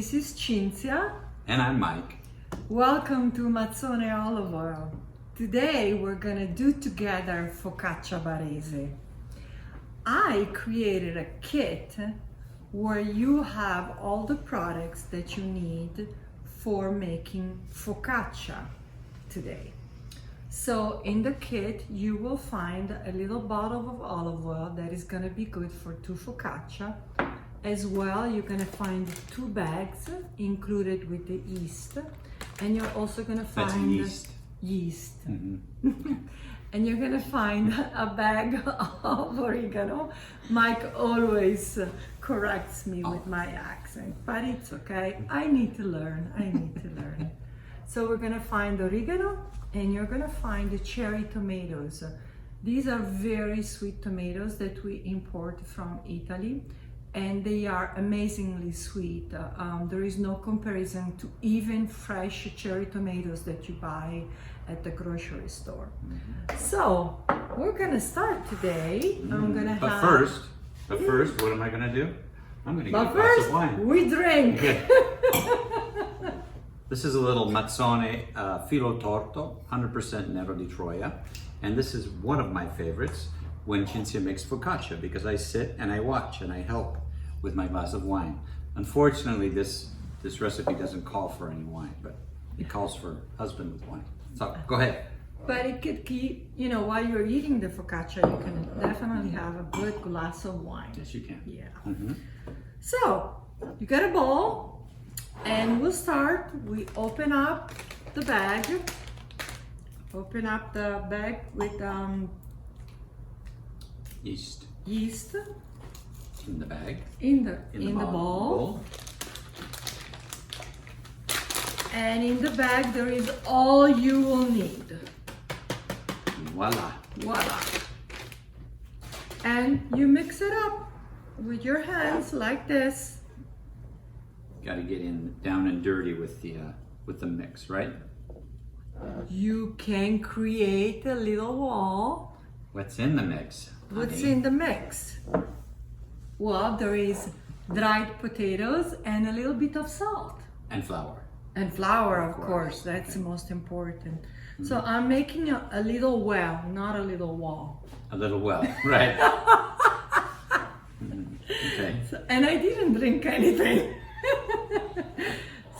this is Cinzia. And I'm Mike. Welcome to Mazzone olive oil. Today we're gonna do together Focaccia Barese. I created a kit where you have all the products that you need for making focaccia today. So in the kit you will find a little bottle of olive oil that is gonna be good for 2 focaccia. As well, you're gonna find 2 bags included with the yeast, and you're also gonna find yeast. Mm-hmm. And you're gonna find a bag of oregano. Mike always corrects me with my accent, but it's okay. I need to learn. So we're gonna find oregano, and you're gonna find the cherry tomatoes. These are very sweet tomatoes that we import from Italy, and they are amazingly sweet. There is no comparison to even fresh cherry tomatoes that you buy at the grocery store. Mm-hmm. So we're gonna start today. I'm gonna But first, what am I gonna do? I'm gonna get a glass of wine. We drink. This is a little Mazzone filo torto, 100% Nero di Troia, and this is one of my favorites when Cinzia makes focaccia, because I sit and I watch and I help with my glass of wine. Unfortunately, this recipe doesn't call for any wine, but it calls for husband with wine. So go ahead. But it could keep, while you're eating the focaccia, you can definitely have a good glass of wine. Yes, you can. Yeah. Mm-hmm. So you got a bowl, and we'll start. We open up the bag. Open up the bag with Yeast in the bag. In the bowl. And in the bag there is all you will need. Voila. And you mix it up with your hands like this. Got to get down and dirty with the mix, right? You can create a little wall. What's in the mix? What's in the mix? Well, there is dried potatoes and a little bit of salt. And flour. And flour, of course. That's the most important. Mm-hmm. So I'm making a little well, not a little wall. A little well, right. Okay. So, and I didn't drink anything.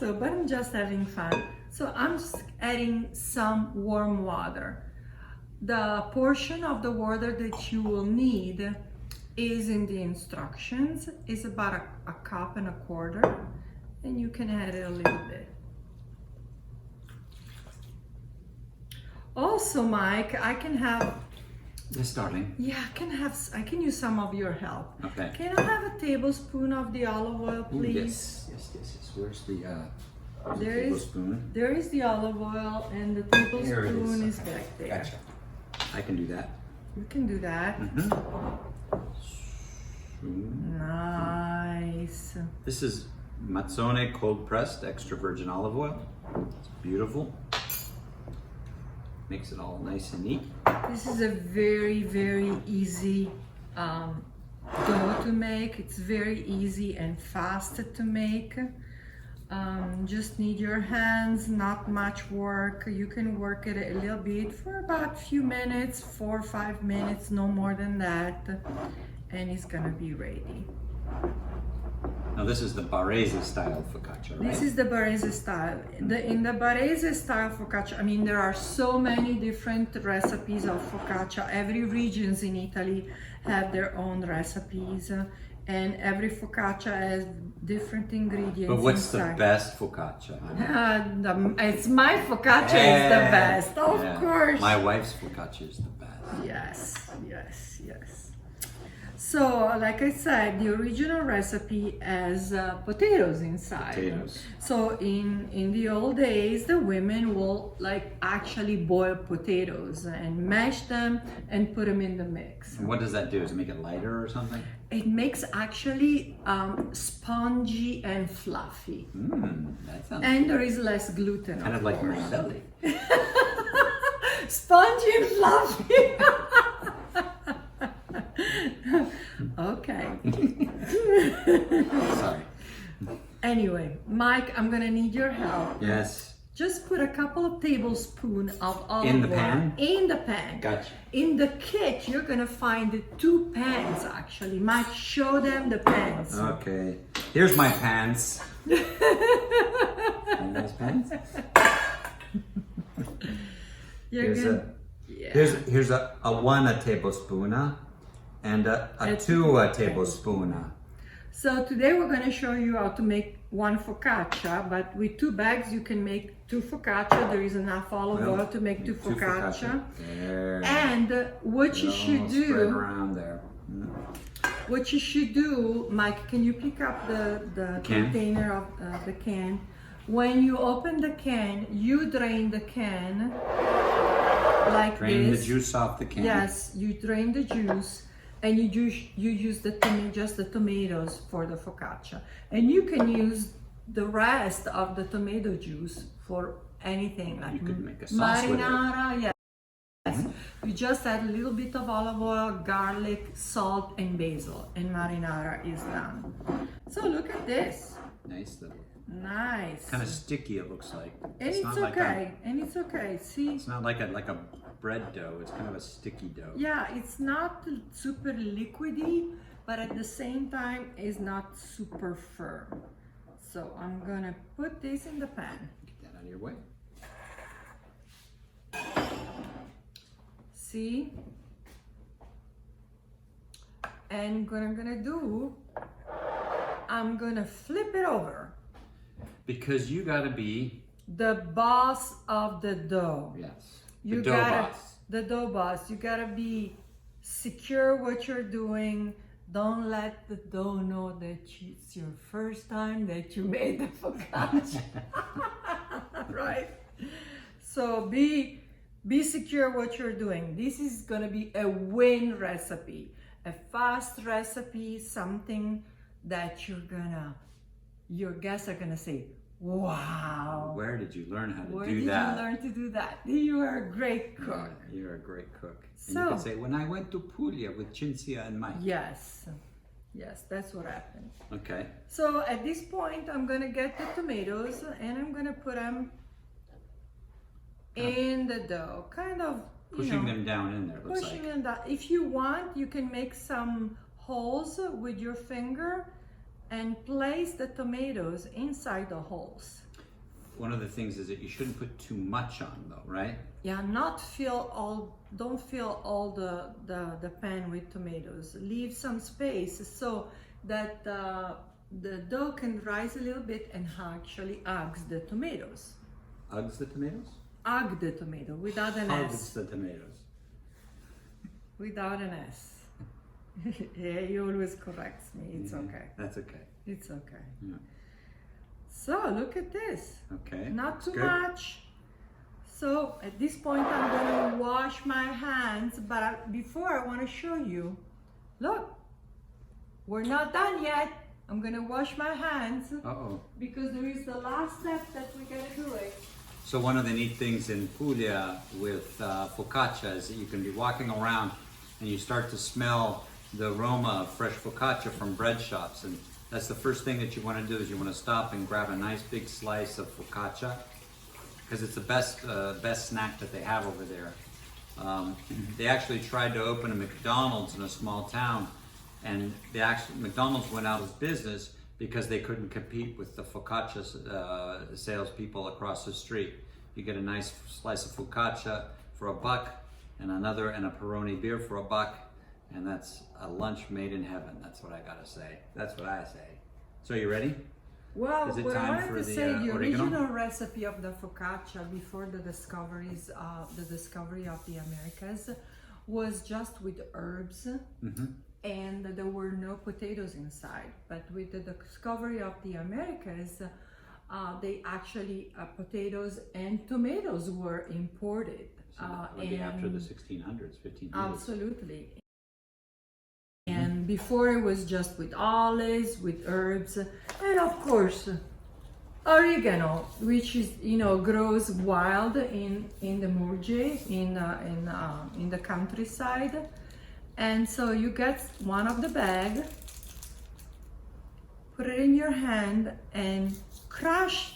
But I'm just having fun. So I'm just adding some warm water. The portion of the water that you will need is in the instructions. It's about a cup and a quarter, and you can add it a little bit. Also, Mike, I can have. Yes, darling. Yeah, I can use some of your help. Okay. Can I have a tablespoon of the olive oil, please? Yes. Where's the tablespoon? There is the olive oil, and the tablespoon is back there. Gotcha. I can do that. You can do that. Mm-hmm. Nice. This is Mazzone cold pressed extra virgin olive oil. It's beautiful. Makes it all nice and neat. This is a very, very easy dough to make. It's very easy and fast to make. Just need your hands, not much work. You can work it a little bit for about a few minutes, 4 or 5 minutes, no more than that, and it's gonna be ready. Now this is the Barese style focaccia, right? This is the Barese style. In the Barese style focaccia, there are so many different recipes of focaccia. Every regions in Italy have their own recipes, and every focaccia has different ingredients. But what's inside. the best focaccia? It's my focaccia is the best, of course. My wife's focaccia is the best. Yes. So, like I said, the original recipe has potatoes inside. So in the old days, the women will actually boil potatoes and mash them and put them in the mix. And what does that do? Does it make it lighter or something? It makes actually spongy and fluffy. That sounds and good. there is less gluten. Kind of like Marcelli. Spongy and fluffy. Okay. Sorry. Anyway, Mike, I'm gonna need your help. Yes. Just put a couple of tablespoons of olive In the oil pan? in the pan. Gotcha. In the kit, you're gonna find 2 pans actually. Mike, show them the pans. Okay. Here's my pants. Any nice pants? Here's a 1 tablespoon and a 2 tablespoon. So today we're going to show you how to make 1 focaccia, but with 2 bags you can make 2 focaccia. There is enough olive oil to make 2 focaccia. There. And what you should do, spread around there. what you should do, Mike, can you pick up the container of the can? When you open the can, you drain the can like Drain this. the juice off the can. Yes, you drain the juice and you use just the tomatoes for the focaccia. And you can use the rest of the tomato juice for anything like You could make a sauce with it. marinara. Yes. You just add a little bit of olive oil, garlic, salt, and basil, and marinara is done. So look at this. Nice little. Nice. Kind of sticky it looks like. And it's not okay. And it's okay. See? It's not like a bread dough. It's kind of a sticky dough. Yeah, it's not super liquidy, but at the same time, it's not super firm. So I'm gonna put this in the pan. Get that out of your way. See? And what I'm gonna do, I'm gonna flip it over. Because you gotta be The boss of the dough. yes. You The dough gotta, boss. The dough boss. You gotta be secure what you're doing. Don't let the dough know that it's your first time that you made the focaccia. Right? So be secure what you're doing. This is gonna be a win recipe, a fast recipe, something that your guests are gonna say, wow. Where did you learn how to Where do did that? you learn to do that? You are a great cook. Yeah, you're a great cook. And So- you can say, when I went to Puglia with Cinzia and Mike. Yes, yes, that's what happened. Okay. So at this point, I'm gonna get the tomatoes and I'm gonna put them in the dough, kind of Pushing them down in there, looks pushing like. them down. If you want, you can make some holes with your finger and place the tomatoes inside the holes. One of the things is that you shouldn't put too much on though, right? Yeah, don't fill all the pan with tomatoes. Leave some space so that the dough can rise a little bit and actually hugs the tomatoes. Hugs the tomatoes? Hug the tomato without an Hugs S. the tomatoes. Without an S. Yeah, he always corrects me. It's Mhm. okay. That's okay. It's okay. Yeah. So look at this. Okay. Not that's too good. much. So at this point I'm going to wash my hands, but before I want to show you, look, we're not done yet. I'm going to wash my hands Uh-oh. because there is the last step that we got to do it. So one of the neat things in Puglia with focaccia is that you can be walking around and you start to smell the aroma of fresh focaccia from bread shops. And that's the first thing that you want to do is you want to stop and grab a nice big slice of focaccia because it's the best snack that they have over there. They actually tried to open a McDonald's in a small town, and McDonald's went out of business because they couldn't compete with the focaccia salespeople across the street. You get a nice slice of focaccia for $1 and a Peroni beer for $1, and that's a lunch made in heaven. That's what I gotta say. That's what I say. So you ready? Well, Is it what I time wanted for to the, say, the oregano? original recipe of the focaccia before the discovery of the Americas was just with herbs, and there were no potatoes inside. But with the discovery of the Americas, they actually potatoes and tomatoes were imported. Maybe after the and 1600s, 1500s. absolutely. And before it was just with olives, with herbs, and of course oregano, which is grows wild in the Murge, in the countryside. And so you get one of the bag, put it in your hand and crush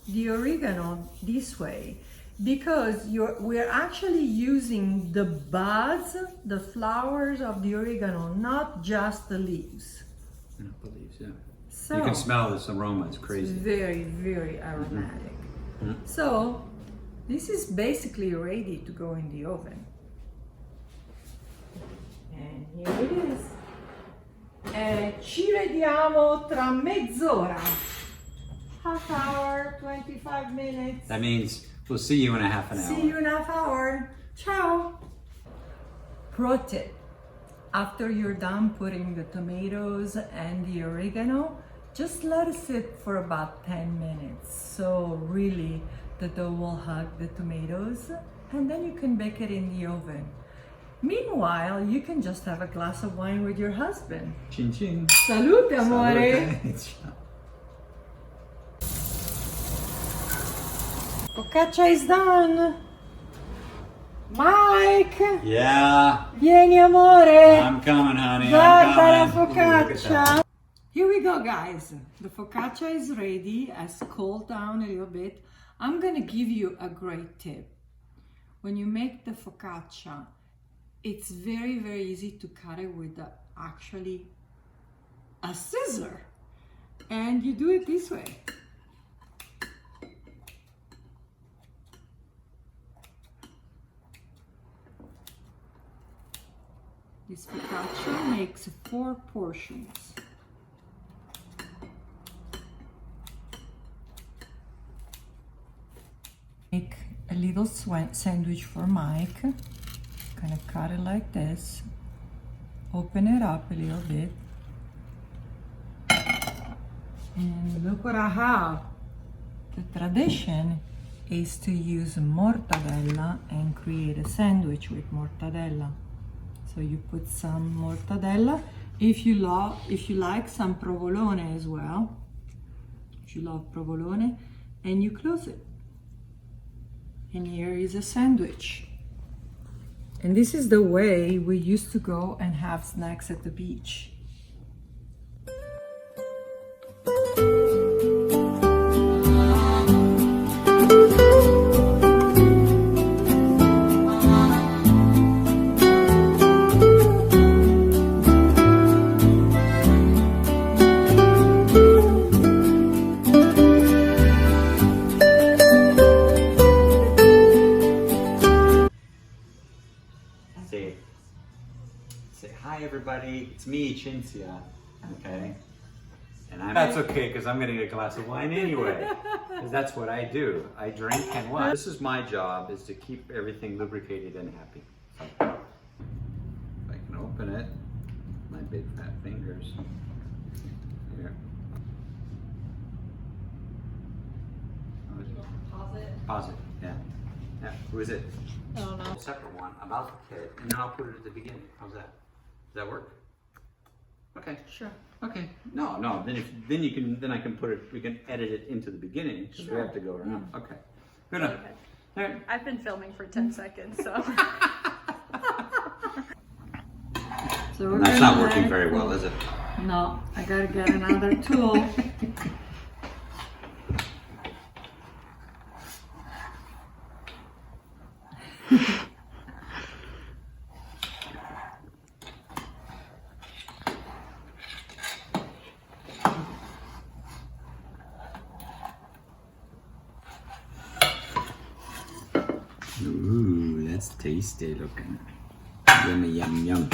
the oregano this way, because we're actually using the buds, the flowers of the oregano, not just the leaves. Not the leaves, yeah. So you can smell this aroma, it's crazy. It's very, very aromatic. So this is basically ready to go in the oven. And here it is. Ci vediamo tra mezz'ora. Half hour, 25 minutes. That means we'll see you in a half an hour. See you in a half hour. Ciao. Pro tip. After you're done putting the tomatoes and the oregano, just let it sit for about 10 minutes. So really the dough will hug the tomatoes, and then you can bake it in the oven. Meanwhile, you can just have a glass of wine with your husband. Chin chin. Salute, amore. Salute. Focaccia is done. Mike! Yeah. Vieni, amore. I'm coming, honey. Guarda la I'm coming. Ooh, look at focaccia. that. Here we go, guys. The focaccia is ready, has cooled down a little bit. I'm gonna give you a great tip. When you make the focaccia, it's very, very easy to cut it with actually a scissor. And you do it this way. This focaccia makes 4 portions. Make a little sandwich for Mike. Gonna cut it like this. Open it up a little bit. And look what I have. The tradition is to use mortadella and create a sandwich with mortadella. So you put some mortadella. If you like some provolone as well. If you love provolone, and you close it. And here is a sandwich. And this is the way we used to go and have snacks at the beach. Say hi, everybody. It's me, Cinzia. Okay, and that's okay because I'm getting a glass of wine anyway. Because that's what I do. I drink and what? This is my job: is to keep everything lubricated and happy. So, if I can open it, my big fat fingers. Here. Pause it. Pause it. Yeah. Yeah. Who is it? I don't know. A separate one about the kid, and then I'll put it at the beginning. How's that? Does that work? Okay. Sure. Okay. No. Then I can put it. We can edit it into the beginning because we have to go around. Okay. Good enough. Okay. All right. I've been filming for 10 seconds, so. So That's not working very well, is it? No, I gotta get another tool. Ooh, that's tasty looking. Yummy, yum, yum.